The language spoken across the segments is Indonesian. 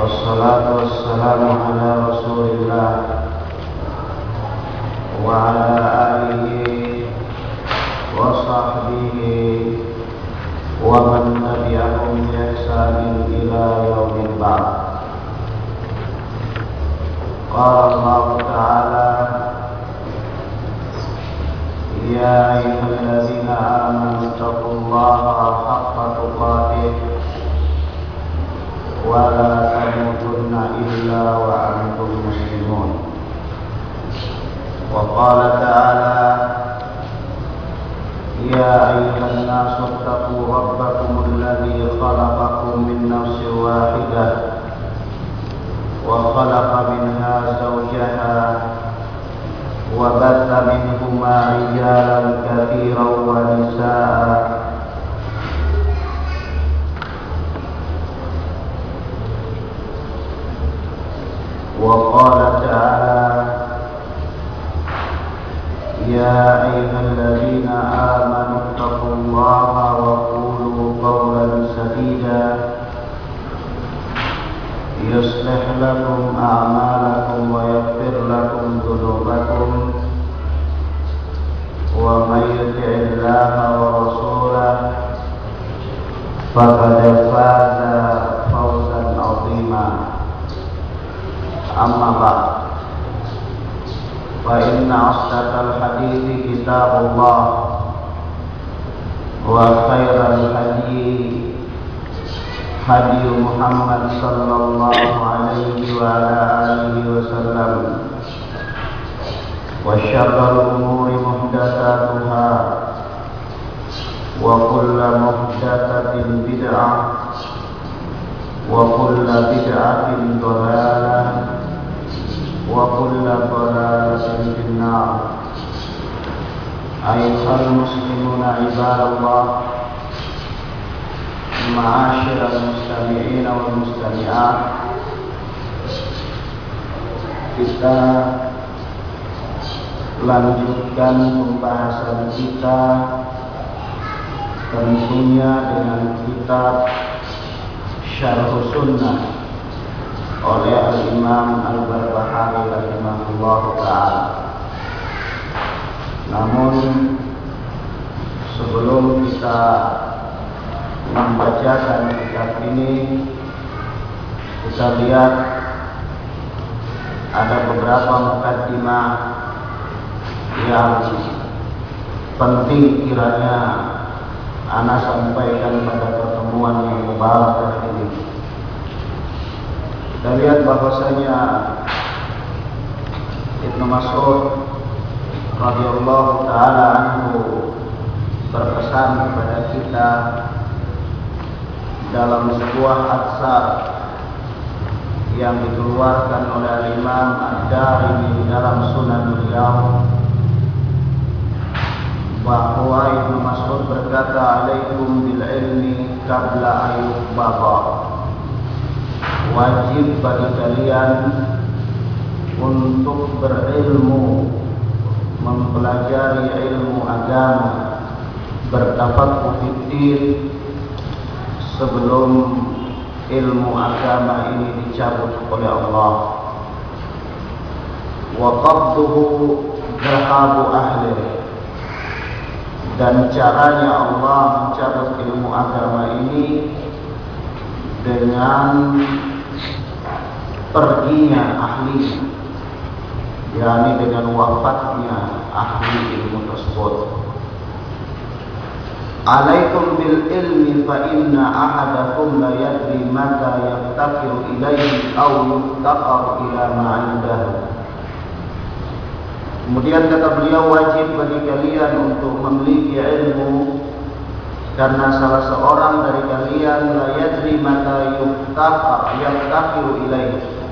والصلاة والسلام على رسول الله وعلى آله وصحبه ومن تبعهم بإحسان إلى يوم البعث. قال الله تعالى: يا أيها الذين آمنوا اتقوا الله حق تقاته ولا تموتن إلا وأنتم مسلمون. وقال تعالى: يا أيها الناس اتقوا ربكم الذي خلقكم من نفس واحدة وخلق منها زوجها وبث منهما رجالا كثيرا ونساء وقال تعالى: يا أيها الذين آمنوا اتقوا الله وقولوا قولا سديدا يصلح لكم أعمالكم ويغفر لكم ذنوبكم ومن يطع الله ورسوله فقد فاز فوزا عظيما. أما بعد، فإن أصدق الحديث كتاب الله وخير الهدي هدي محمد صلى الله عليه وعلى آله وسلم وشر الأمور محدثاتها وكل محدثة بدعة وكل بدعة ضلالة وكل ضلالة في النار. أيها المسلمون عباد الله، معاشر المستمعين والمستمعات، kita lanjutkan pembahasan kita tentunya dengan kitab Syarh Sunnah oleh Al-Imam Al-Barbahari rahimahullah ta'ala. Namun sebelum kita membacakan kitab ini, kita lihat ada beberapa mukaddimah yang penting kiranya ana sampaikan pada pertemuan yang mubarak ini. Kita lihat bahwasanya Ibnu Mas'ud radhiyallahu taala anhu berpesan kepada kita dalam sebuah atsar yang dikeluarkan oleh Imam Ad-Darimi dalam Sunan beliau, bahwa Ibnu Mas'ud berkata, "Alaikum bil ilmi qabla ayyubaba." Wajib bagi kalian untuk berilmu, mempelajari ilmu agama, bertafaqquh fiddin sebelum ilmu agama ini dicabut oleh Allah. Wa qabduhu dhahabu ahli, dan caranya Allah mencabut ilmu agama ini dengan perginya ahli, yakni dengan wafatnya ahli ilmu tersebut. Alaikum bil ilmi fa inna ahadakum la yadri mata yaftakiru ilaihi aw yuftaqar ila ma 'indahu. Kemudian kata beliau, wajib bagi kalian untuk memiliki ilmu, karena salah seorang dari kalian la yadri mata yaftakiru ilaihi.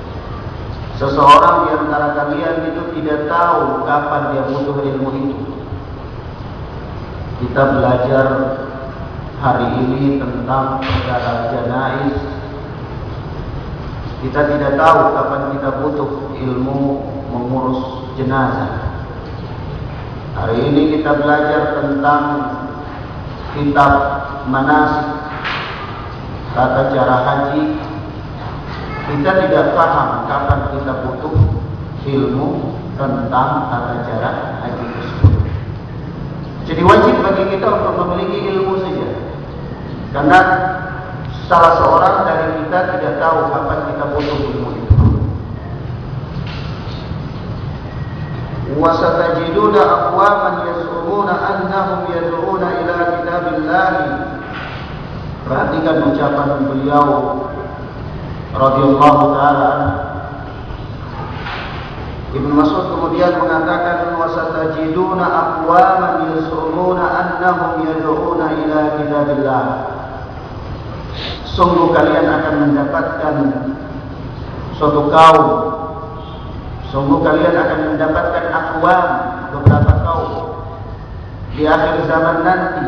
Seseorang di antara kalian itu tidak tahu kapan dia butuh ilmu itu. Kita belajar hari ini tentang perkara janaiz. Kita tidak tahu kapan kita butuh ilmu mengurus jenazah. Hari ini kita belajar tentang kitab manasik, tata cara haji, kita tidak paham kapan kita butuh ilmu tentang tata cara haji tersebut. Jadi wajib bagi kita untuk memiliki ilmu saja, karena salah seorang dari kita tidak tahu kapan kita butuh ilmu itu. Wasatajiduna aqwaman yaz'umuna annahum yad'una ila kitabillah. Perhatikan ucapan beliau radhiyallahu taala. Ibnu Mas'ud kemudian mengatakan wasatajiduna aqwaman yaz'umuna annahum yad'una ila kitabillah. Sungguh kalian akan mendapatkan suatu kaum, sungguh kalian akan mendapatkan aqwam, beberapa kaum di akhir zaman nanti,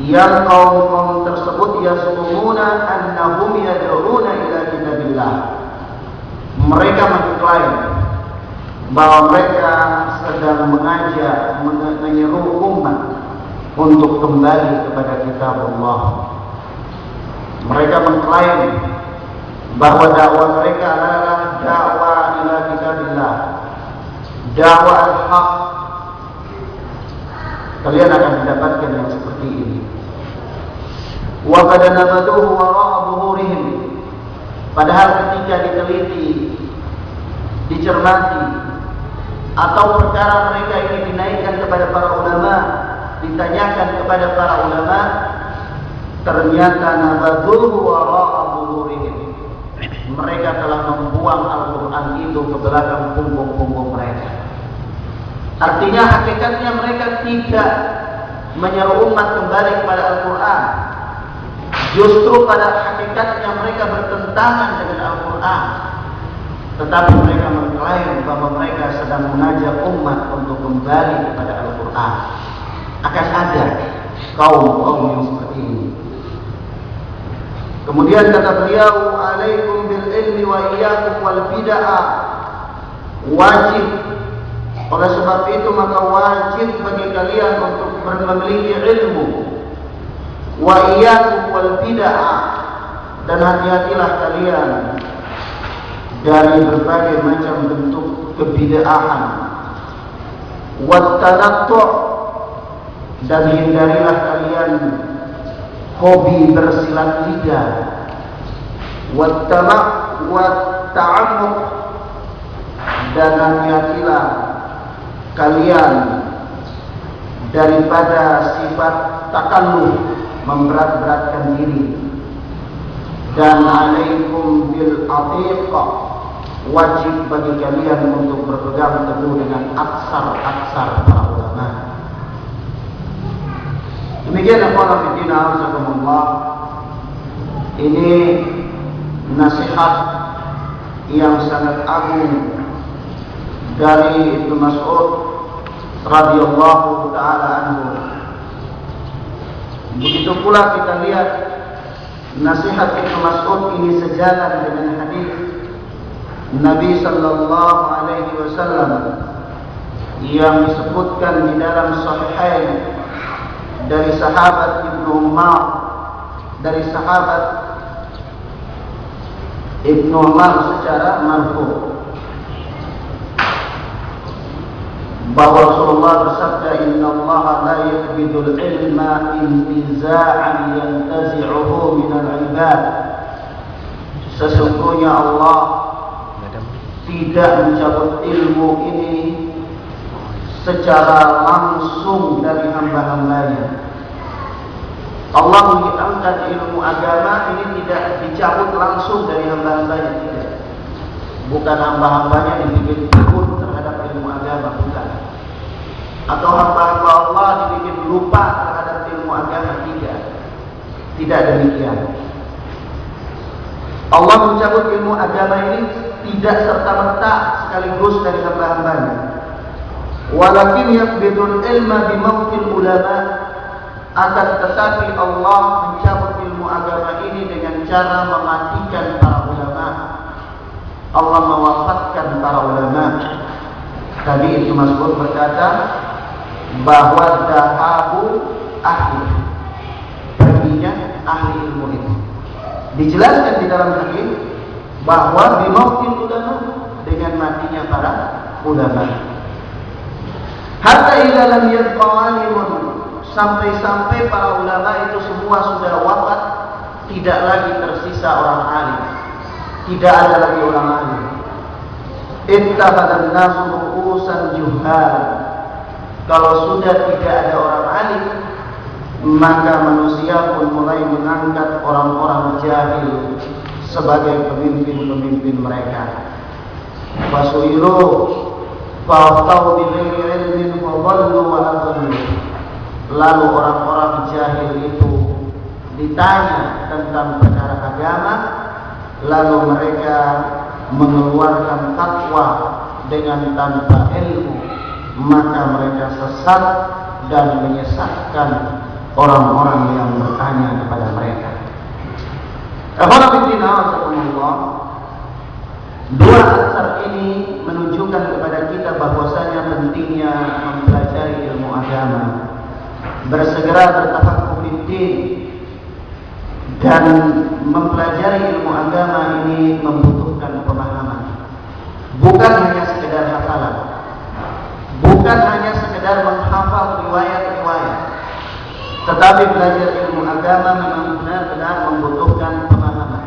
yang kaum tersebut yaz'umuna annahum yad'una ila kitabillah. Mereka mengklaim bahwa mereka sedang mengajak, menyeru umat untuk kembali kepada kitab Allah. Mereka mengklaim bahwa dakwah mereka adalah dakwah ila kitabillah, dakwah al-haq. Kalian akan mendapatkan yang seperti ini. Wa qad nabaduhu wara'a dhuhurihim. Padahal ketika diteliti, dicermati, atau perkara mereka ini dinaikkan kepada para ulama, ditanyakan kepada para ulama, ternyata nabaduhu wara'a dhuhurihim. Mereka telah membuang Al-Quran itu ke belakang punggung-punggung mereka. Artinya hakikatnya mereka tidak menyeru umat kembali kepada Al-Quran. Justru pada hakikatnya mereka bertentangan dengan Al-Quran. Tetapi mereka mengklaim bahwa mereka sedang mengajak umat untuk kembali kepada Al-Quran. Akan ada kaum-kaum yang seperti ini. Kemudian kata beliau, alaikum bil ilmi wa iyyakum wal bid'ah. Wajib, oleh sebab itu maka wajib bagi kalian untuk memiliki ilmu. Wa iyyakum wal bid'ah, dan hati-hatilah kalian dari berbagai macam bentuk kebid'ahan. Wat tanattu', dan hindarilah kalian hobi bersilat lidah. Wat ta'ammuq, dan hati-hatilah kalian daripada sifat takalluf, memberat-beratkan diri. Dan alaikum bil atiqah, wajib bagi kalian untuk berpegang teguh dengan aksar-aksar para ulama. Demikian ikhwan fillah azakumullah. Ini nasihat yang sangat agung dari Ibnu Mas'ud radhiyallahu taala anhu. Begitu pula kita lihat nasihat Ibnu Mas'ud ini sejalan dengan hadis Nabi sallallahu alaihi wasallam yang disebutkan di dalam Sahihain dari sahabat Ibnu Umar, dari sahabat Ibnu Umar secara marfu, bahwa Rasulullah bersabda, Inna Allah la yakbidul ilma intiza'an yantazi'uhu minal ibad. Sesungguhnya Allah tidak mencabut ilmu ini secara langsung dari hamba-hambanya. Allah mengangkat ilmu agama ini tidak dicabut langsung dari hamba-hambanya, tidak. Bukan hamba-hambanya dibikin takut terhadap ilmu agama, bukan. Atau hamba-hamba Allah dibikin lupa terhadap ilmu agama, tidak. Tidak demikian. Allah mencabut ilmu agama ini tidak serta-merta sekaligus dari hamba-hambanya. Walakin yakbidul ilma bimautil ulama, akan tetapi Allah mencabut ilmu agama ini dengan cara mematikan para ulama. Allah mewafatkan para ulama. Tadi Ibnu Mas'ud berkata bahwa dahabu ahli, perginya ahli ilmu itu. Dijelaskan di dalam hadis bahwa bimautil ulama, dengan matinya para ulama. Hatta idza lam yabqa alimun, sampai-sampai para ulama itu semua sudah wafat, tidak lagi tersisa orang alim, tidak ada lagi orang alim. Ittakhadhan nasu ru'usan juhal, kalau sudah tidak ada orang alim, maka manusia pun mulai mengangkat orang-orang jahil sebagai pemimpin-pemimpin mereka. Fasu'ilu fa'aftau bighairi ilmin wa dhallu wa adallu. Lalu orang-orang jahil itu ditanya tentang perkara agama, lalu mereka mengeluarkan fatwa dengan tanpa ilmu, maka mereka sesat dan menyesatkan orang-orang yang bertanya kepada mereka. Dua asar ini menunjukkan kepada kita bahwasanya pentingnya mempelajari ilmu agama, bersegera bertafaqquh fiddin, dan mempelajari ilmu agama ini membutuhkan pemahaman, bukan hanya sekedar hafalan, bukan hanya sekedar menghafal riwayat-riwayat, tetapi belajar ilmu agama memang benar-benar membutuhkan pemahaman.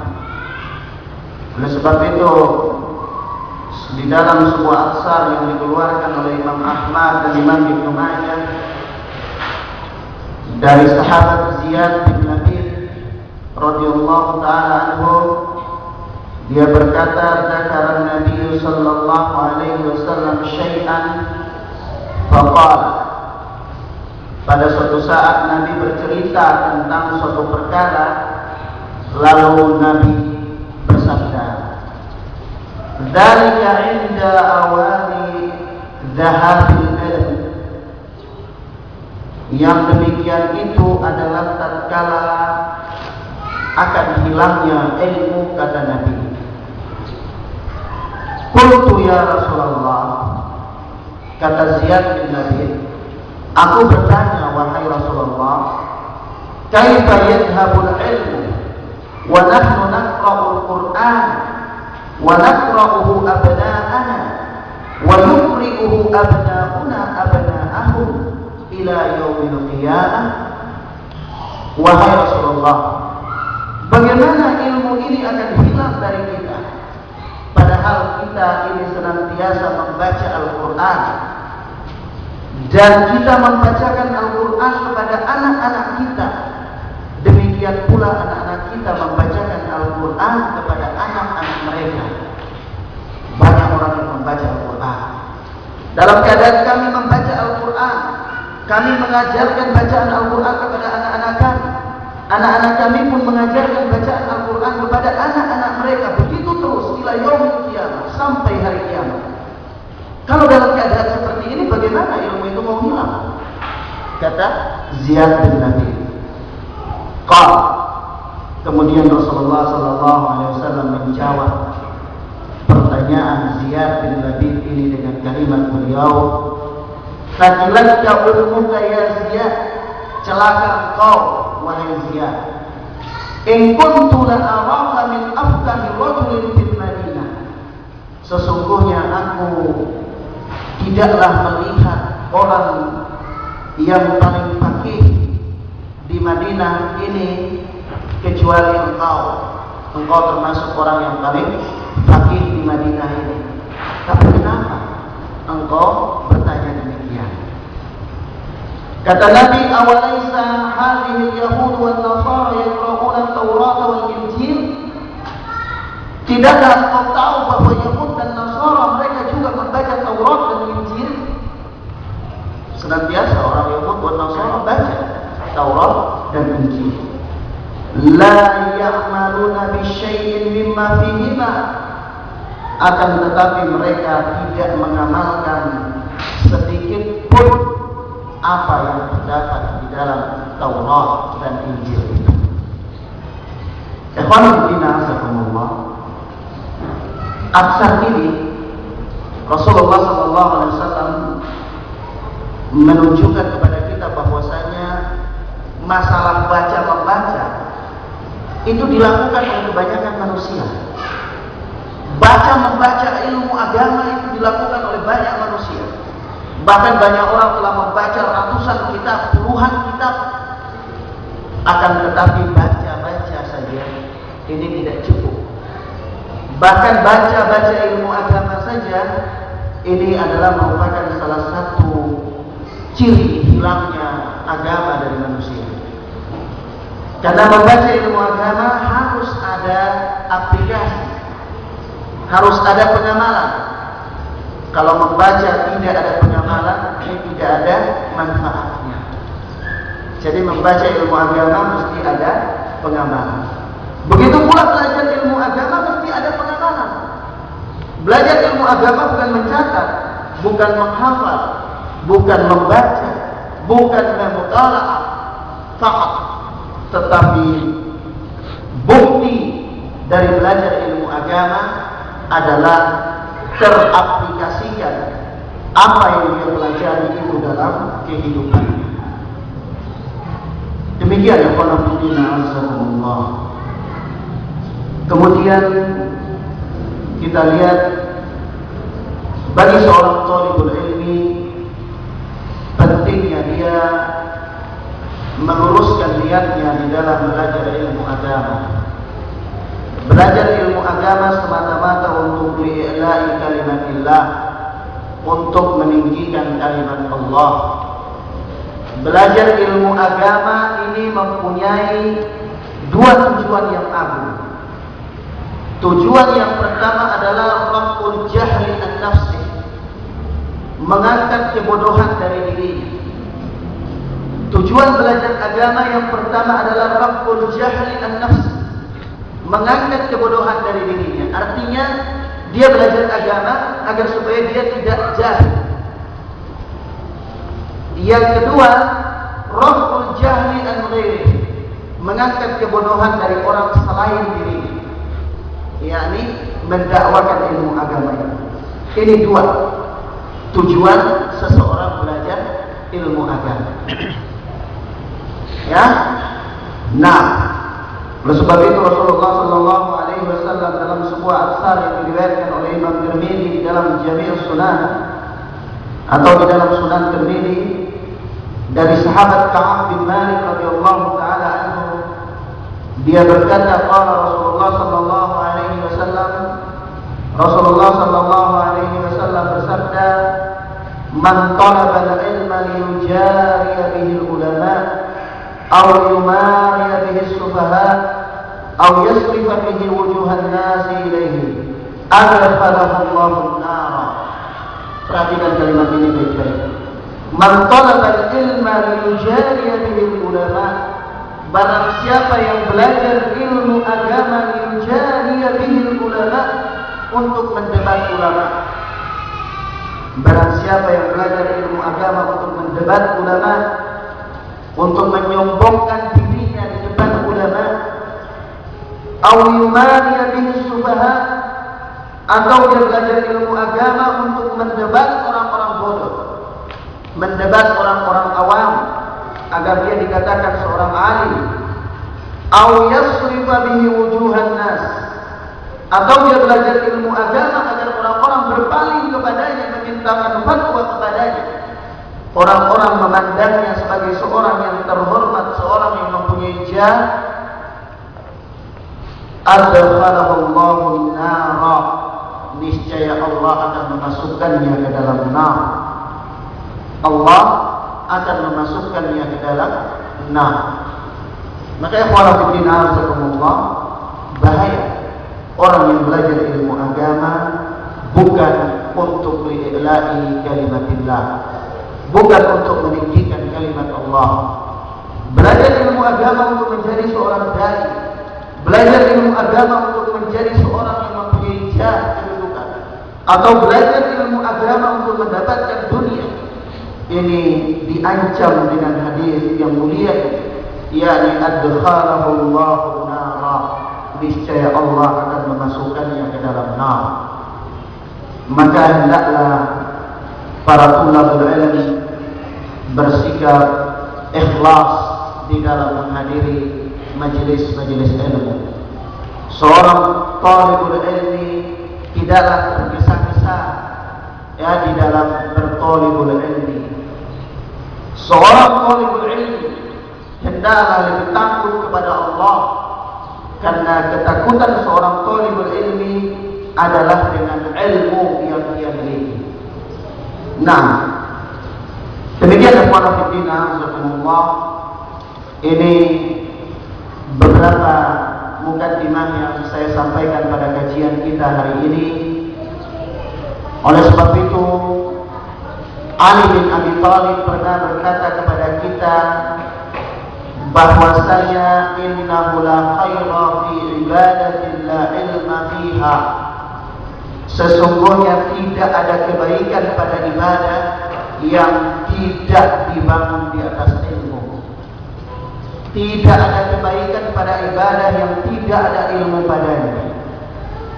Oleh sebab itu, di dalam sebuah asar yang dikeluarkan oleh Imam Ahmad dan Imam Ibnu Majah dari sahabat Ziyad bin Nabil radhiyallahu taala anhu, dia berkata, "Dzakara Nabi sallallahu alaihi wasallam syai'an faqala." Pada suatu saat Nabi bercerita tentang suatu perkara, lalu Nabi bersabda, "Dzalika 'inda awani dhahabil ilm." Yang demikian itu adalah tatkala akan hilangnya ilmu, kata Nabi. Qultu ya Rasulullah, kata Ziyad bin Nabil, aku bertanya, wahai Rasulullah, kaifa yadhhabul ilmu wa nahnu naqra'ul Qur'an wa naqra'uhu abna'ana wa yuqri'uhu abna'una abna'ahum ila yaumil qiyamah. Wahai Rasulullah, bagaimana ilmu ini akan hilang dari kita, padahal kita ini senantiasa membaca Al-Quran, dan kita membacakan Al-Quran kepada anak-anak kita. Demikian pula anak-anak kita membacakan Al-Quran kepada anak-anak mereka. Banyak orang yang membaca Al-Quran. Dalam keadaan kami membaca Al-Quran, kami mengajarkan bacaan Al-Quran kepada anak-anak kami. Anak-anak kami pun mengajarkan bacaan Al-Quran kepada anak-anak mereka. Begitu terus ila yaumil qiyamah, sampai hari kiamat. Kalau dalam keadaan seperti ini, bagaimana ilmu itu mau hilang? Kata Ziyad bin Nabil. Kemudian Rasulullah SAW menjawab pertanyaan Ziyad bin Nabil ini dengan kalimat beliau, "Thaqilatka ilmuka ya Ziyad," celaka engkau wahai Ziyad. "In kuntu la araka min afqahi rajulin fil Madinah." Sesungguhnya aku tidaklah melihat orang yang paling faqih di Madinah ini kecuali engkau. Engkau termasuk orang yang paling faqih di Madinah ini. Tapi kenapa engkau bertanya demikian? Kata Nabi, "Awalaysa hadhihi al-yahud wan nasara yaqra'una at-Taurat wal Injil?" Tidakkah engkau tahu bahwa Yahud dan Nasara mereka juga membaca Taurat dan Injil? Senantiasa orang Yahud dan Nasara baca Taurat dan Injil. La ya'maluna bi syai'in mimma fihima, akan tetapi mereka tidak mengamalkan sedikit pun apa yang terdapat di dalam Taurat dan Injil itu. Ikhwanul fillah, aksar ini Rasulullah SAW menunjukkan kepada kita bahwasanya masalah baca membaca itu dilakukan oleh kebanyakan manusia. Membaca ilmu agama itu dilakukan oleh banyak manusia. Bahkan banyak orang telah membaca ratusan kitab, puluhan kitab. Akan tetapi baca saja ini tidak cukup. Bahkan baca ilmu agama saja ini adalah merupakan salah satu ciri hilangnya agama dari manusia. Karena membaca ilmu agama harus ada aplikasi, harus ada pengamalan. Kalau membaca tidak ada pengamalan, ini tidak ada manfaatnya. Jadi membaca ilmu agama mesti ada pengamalan. Begitu pula belajar ilmu agama mesti ada pengamalan. Belajar ilmu agama bukan mencatat, bukan menghafal, bukan membaca, bukan memutalaah faqat, tetapi bukti dari belajar ilmu agama adalah teraplikasikan apa yang dia pelajari itu dalam kehidupannya. Demikian ya para muslimin azzakumullah. Kemudian kita lihat bagi seorang thalibul ilmi pentingnya dia meluruskan niatnya di dalam belajar ilmu agama. Belajar ilmu agama semata-mata untuk li'ila'i kalimatillah, untuk meninggikan kalimat Allah. Belajar ilmu agama ini mempunyai dua tujuan yang agung. Tujuan yang pertama adalah raf'ul jahli an-nafsi, mengangkat kebodohan dari dirinya. Tujuan belajar agama yang pertama adalah raf'ul jahli an-nafsi, mengangkat kebodohan dari dirinya. Artinya dia belajar agama agar supaya dia tidak jahil. Yang kedua, raf'ul jahli an ghairihi, mengangkat kebodohan dari orang selain dirinya, yakni mendakwakan ilmu agama ini. Ini dua tujuan seseorang belajar ilmu agama. Ya, nah, oleh sebab itu Rasulullah Sallallahu Alaihi Wasallam dalam sebuah asar yang diriwayatkan oleh Imam Tirmidzi di dalam Jami' Sunan atau di dalam Sunan Tirmidzi dari sahabat Ka'ab bin Malik radhiyallahu taala anhu, dia berkata, qala Rasulullah Sallallahu Alaihi Wasallam, Rasulullah Sallallahu Alaihi Wasallam bersabda, man talaba al-ilma liyujariya bihi al-ulama aw yumariya bihi as-sufaha aw yasrifa bihi wujuhan nasi ilaihi adkhalahu Allahu an-nar. Perhatikan kalimat ini baik-baik. Man talaba al-ilma liyujariya bihi al-ulama, barang siapa yang belajar ilmu agama liyujariya bihi al-ulama, untuk mendebat ulama. Barang siapa yang belajar ilmu agama untuk mendebat ulama, untuk menyombongkan dirinya di depan ulama, aw yumariya bihi subaha, atau dia belajar ilmu agama untuk mendebat orang-orang bodoh, mendebat orang-orang awam agar dia dikatakan seorang alim, aw yasrifa bihi wujuhan nas, atau dia belajar ilmu agama agar orang-orang berpaling kepadanya, memintakan fatwa kepadanya. Orang-orang memandangnya sebagai seorang yang terhormat, seorang yang mempunyai jah. Adkhalahu Allahu an-nar, niscaya Allah akan memasukkannya ke dalam nar. Allah akan memasukkannya ke dalam nar. Maka ikhwan fillah azakumullah, bahaya orang yang belajar ilmu agama bukan untuk li'ila'i kalimatillah, bukan untuk meninggikan kalimat Allah. Belajar ilmu agama untuk menjadi seorang dai, belajar ilmu agama untuk menjadi seorang yang mempunyai jah kedudukan, atau belajar ilmu agama untuk mendapatkan dunia, ini diancam dengan hadis yang mulia, yakni adkhalahu Allahu nar, niscaya Allah akan memasukkannya ke dalam nar. Maka hendaklah para thalibul ilmi bersikap ikhlas di dalam menghadiri majelis-majelis ilmu. Seorang thalibul ilmi tidaklah tergesa-gesa ya di dalam bertolibul ilmi. Seorang tolibul ilmi hendaklah lebih takut kepada Allah, karena ketakutan seorang tolibul ilmi adalah dengan ilmu yang dia miliki. Nah, demikian ikhwan fillah, jazakumullah. Ini beberapa mukaddimah yang saya sampaikan pada kajian kita hari ini. Oleh sebab itu, Ali bin Abi Thalib pernah berkata kepada kita bahwasanya innahu la khaira fi ibadatin la ilma fiha. Sesungguhnya tidak ada kebaikan pada ibadah yang tidak dibangun di atas ilmu. Tidak ada kebaikan pada ibadah yang tidak ada ilmu padanya.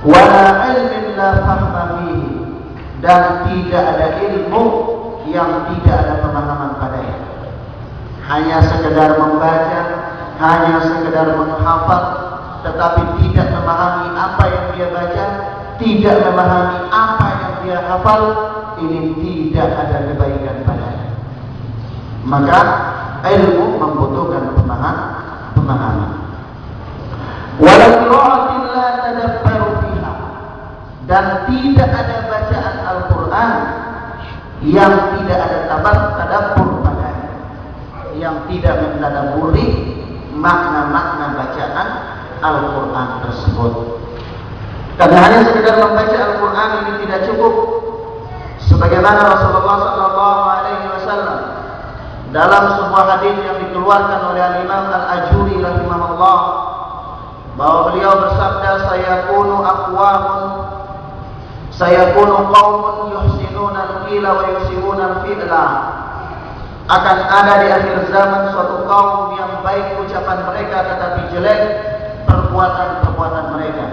Wala ilmin la fahma fihi, dan tidak ada ilmu yang tidak ada pemahaman padanya. Hanya sekedar membaca, hanya sekedar menghafal, tetapi tidak memahami apa yang dia baca, tidak memahami apa yang dia hafal, ini tidak ada kebaikan padanya. Maka ilmu membutuhkan pemahaman. Wala qira'atin la tadabbaru fiha, dan tidak ada bacaan Al-Qur'an yang tidak ada tadabbur padanya, yang tidak mentadabburi makna-makna bacaan Al-Qur'an tersebut. Karena hanya sekedar membaca Al-Qur'an ini tidak cukup. Sebagaimana Rasulullah SAW dalam sebuah hadis yang dikeluarkan oleh Imam Al-Ajuri rahimahullah, bahwa beliau bersabda, sayakunu qaumun yuhsinuna al-qila wa yusiruna al-fi'la. Akan ada di akhir zaman suatu kaum yang baik ucapan mereka tetapi jelek perbuatan-perbuatan mereka.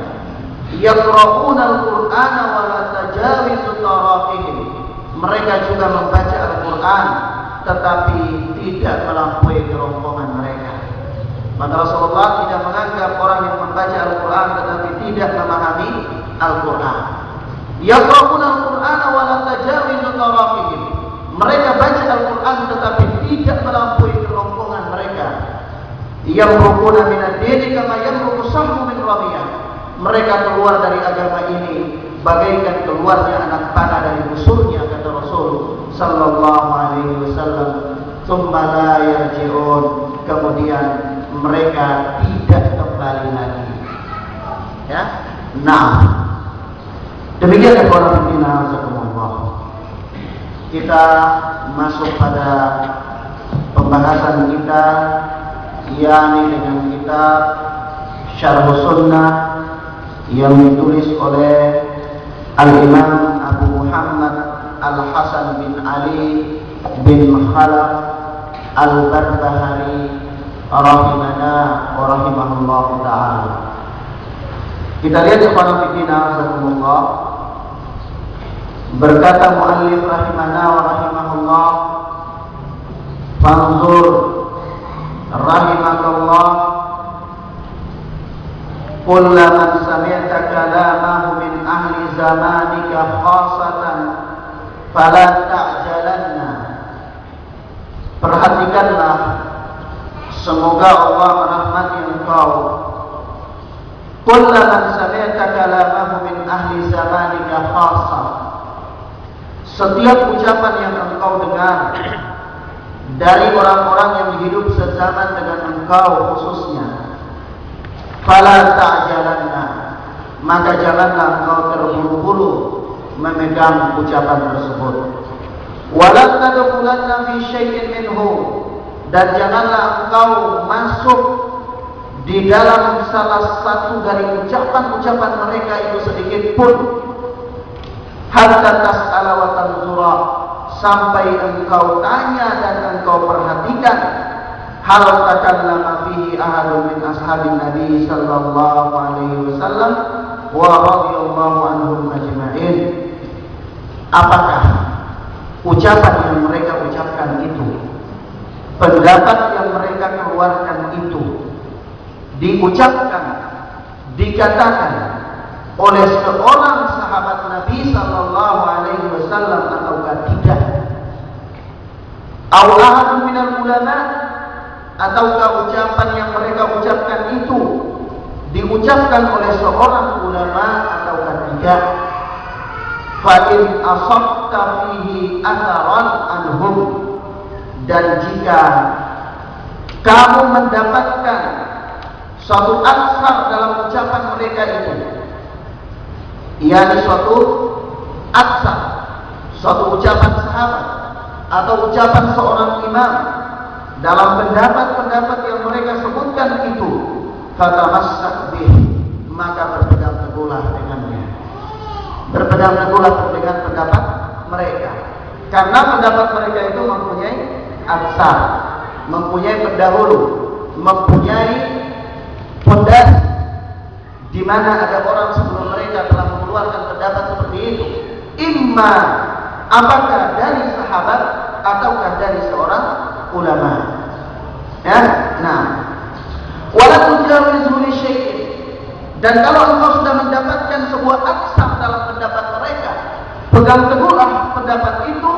Yaqra'una al-Qur'ana wa la tajawizu tarafihim. Mereka juga membaca Al-Qur'an tetapi tidak melampaui kerongkongan mereka. Maka Rasulullah tidak menganggap orang yang membaca Al-Qur'an tetapi tidak memahami Al-Qur'an. Yaqra'una al-Qur'ana wa la tajawizu tarafihim. Mereka baca Al-Qur'an tetapi tidak melampaui kerongkongan mereka. Yamruquna min ad-din kama yamruqu sahmu min ramiyah. Mereka keluar dari agama ini bagaikan keluarnya anak panah dari busurnya, kata Rasul sallallahu alaihi wasallam. Tsumma la yarji'un, kemudian mereka tidak kembali lagi. Ya. Nah, demikian ya para pimpinan sekumullah. Kita masuk pada pembahasan kita, yakni dengan kitab Syarh Sunnah yang ditulis oleh Al-Imam Abu Muhammad Al-Hasan bin Ali bin Khalaf Al-Barbahari rahimana wa rahimahullah ta'ala. Kita lihat kepada fikina azakumullah. Berkata muallif rahimana wa rahimahullah, fanzur rahimakallah kulla man sami'ta kalamahu min ahli zamanika khasatan fala ta'jalanna. Perhatikanlah, semoga Allah merahmati engkau. Kulla man sami'ta kalamahu min ahli zamanika khasatan, setiap ucapan yang engkau dengar dari orang-orang yang hidup sezaman dengan engkau khususnya, fala ta'jalanna, maka janganlah engkau terburu-buru memegang ucapan tersebut. Wala tadkhulanna fi syai'in minhu, dan janganlah engkau masuk di dalam salah satu dari ucapan-ucapan mereka itu sedikit pun. Hatta tas'ala wa tanzura, sampai engkau tanya dan engkau perhatikan. Hal takallama fihi ahadun min ashabin Nabi sallallahu alaihi wasallam wa radhiyallahu anhum ajma'in. Apakah ucapan yang mereka ucapkan itu, pendapat yang mereka keluarkan itu diucapkan, dikatakan oleh seorang sahabat Nabi sallallahu alaihi wasallam ataukah tidak? Aw ahadun minal ulama, ataukah ucapan yang mereka ucapkan itu diucapkan oleh seorang ulama ataukah tidak? Fa in asabta fihi atharan anhum, dan jika kamu mendapatkan suatu atsar dalam ucapan mereka itu, yakni suatu atsar, suatu ucapan sahabat atau ucapan seorang imam dalam pendapat-pendapat yang mereka sebutkan itu, fatamassak bih, maka berpegang teguhlah dengannya. Berpegang teguhlah dengan pendapat mereka, karena pendapat mereka itu mempunyai atsar, mempunyai pendahulu, mempunyai pondasi, di mana ada orang sebelum mereka telah mengeluarkan pendapat seperti itu, imma apakah dari sahabat ataukah dari seorang ulama. Ya, nah, wala tujawizu li syai'in, dan kalau engkau sudah mendapatkan sebuah aksam dalam pendapat mereka, pegang teguhlah pendapat itu,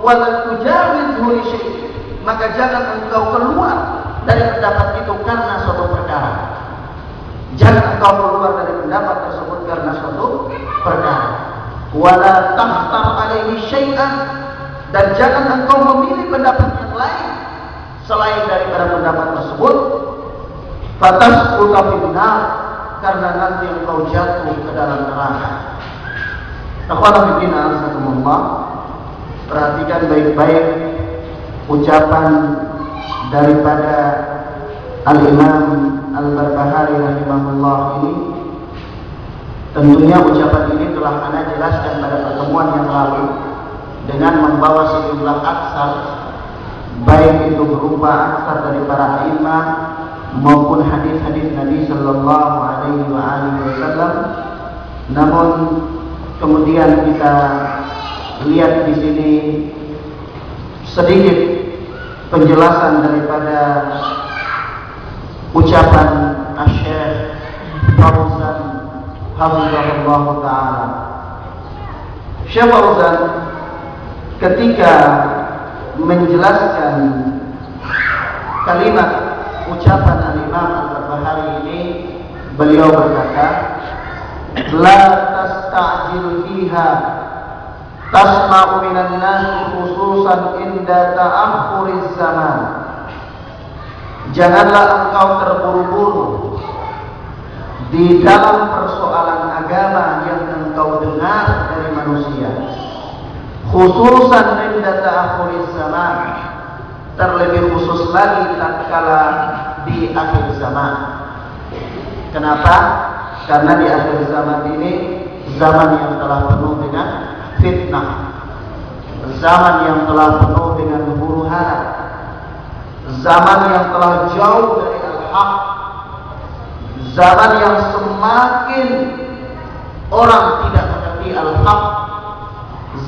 wala tujawizu li syai'in, maka jangan engkau keluar dari pendapat itu karena suatu perkara. Jangan engkau keluar dari pendapat tersebut karena suatu perkara. Wala tahtar alaihi syai'an, dan jangan engkau memilih pendapat yang lain selain daripada pendapat tersebut. Fatasquta finnar, karena nanti engkau jatuh ke dalam neraka. Akhwana fillah, azakumullah, perhatikan baik-baik ucapan daripada Al-Imam Al-Barbahari rahimahullah ini. Tentunya ucapan ini telah Anda jelaskan pada pertemuan yang lalu dengan membawa sejumlah aksar, baik itu berupa aksar dari para imam maupun hadis-hadis Nabi sallallahu alaihi wasallam. Namun kemudian kita lihat di sini sedikit penjelasan daripada ucapan Asy-Syaikh Fauzan hafizahullah taala. Syekh Fauzan ketika menjelaskan kalimat ucapan Al-Imam Al-Barbahari ini, beliau berkata, la tasta'jil fiha tasma'u minan nas khususan inda ta'akhuriz zaman. Janganlah engkau terburu-buru di dalam persoalan agama yang engkau dengar dari manusia, khususan inda ta'akhuriz zaman, terlebih khusus lagi tatkala di akhir zaman. Kenapa? Karena di akhir zaman ini zaman yang telah penuh dengan fitnah, zaman yang telah penuh dengan huru-hara, zaman yang telah jauh dari al-haq, zaman yang semakin orang tidak mengerti al-haq,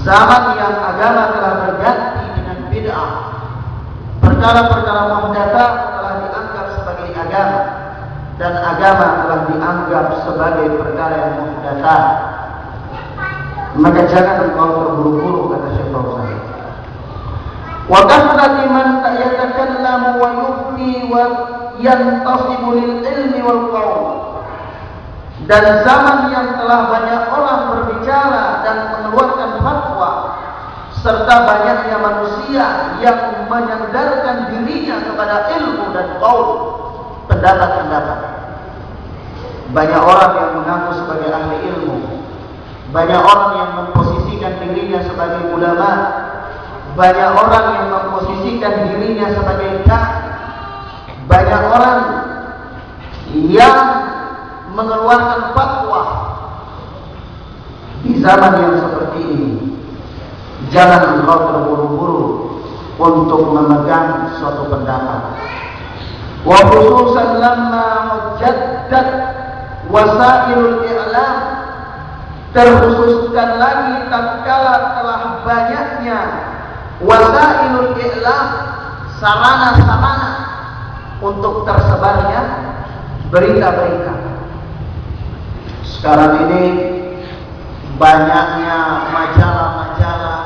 zaman yang agama telah berganti dengan bid'ah. Perkara-perkara muhdatsah telah dianggap sebagai agama, dan agama telah dianggap sebagai perkara yang muhdatsah. Maka jangan engkau terburu-buru, kata Syekh Fauzan. Wa kathrati man yatakallamu wa yufti wa yantasibu lil ilmi wal qaul. Dan zaman yang telah banyak orang berbicara dan mengeluarkan fatwa, serta banyaknya manusia yang menyandarkan dirinya kepada ilmu dan qaul, pendapat-pendapat. Banyak orang yang mengaku sebagai ahli ilmu, banyak orang yang memposisikan dirinya sebagai ulama, banyak orang yang memposisikan dirinya sebagai dai, banyak orang yang mengeluarkan fatwa. Di zaman yang seperti ini, jangan engkau terburu-buru untuk memegang suatu pendapat. Wa khususan lamma mujaddat wasailul i'lam, terkhususkan lagi tatkala telah banyaknya wasailul i'lam, sarana-sarana untuk tersebarnya berita-berita. Sekarang ini banyaknya majalah-majalah,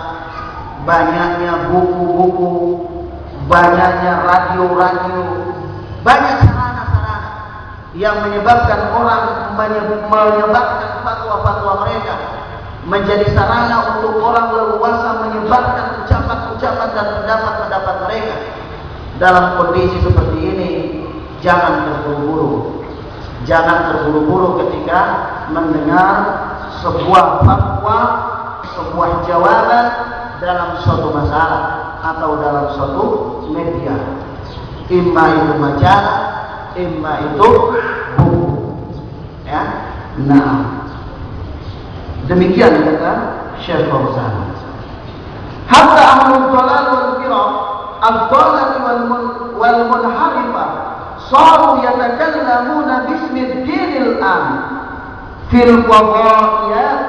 banyaknya buku-buku, banyaknya radio-radio, banyak sarana-sarana yang menyebabkan orang menyebarkan fatwa-fatwa mereka, menjadi sarana untuk orang leluasa menyebarkan ucapan-ucapan dan pendapat-pendapat mereka. Dalam kondisi seperti ini, jangan terburu-buru. Jangan terburu-buru ketika mendengar sebuah fatwa, sebuah jawaban dalam suatu masalah atau dalam suatu media. Imma itu majalah, imma itu buku. Ya, nah, demikian kata Syekh Fauzan. Hatta ahlul dhalal wal firaq, ad-dhalal wal munharifah, saru yatakallamuna bismi dinil am fil qada'iyat,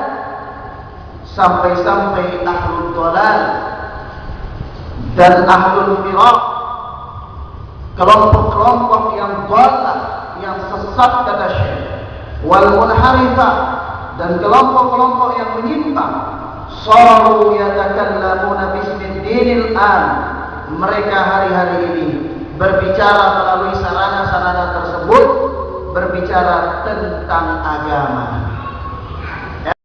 sampai-sampai ahlul dhalal dan ahlul firaq, kelompok-kelompok yang dhalal, yang sesat kata Syekh, wal munharifah, dan kelompok-kelompok yang menyimpang, saru yatakallamuna bismi dinil am, mereka hari-hari ini berbicara melalui sarana-sarana tersebut, berbicara tentang agama.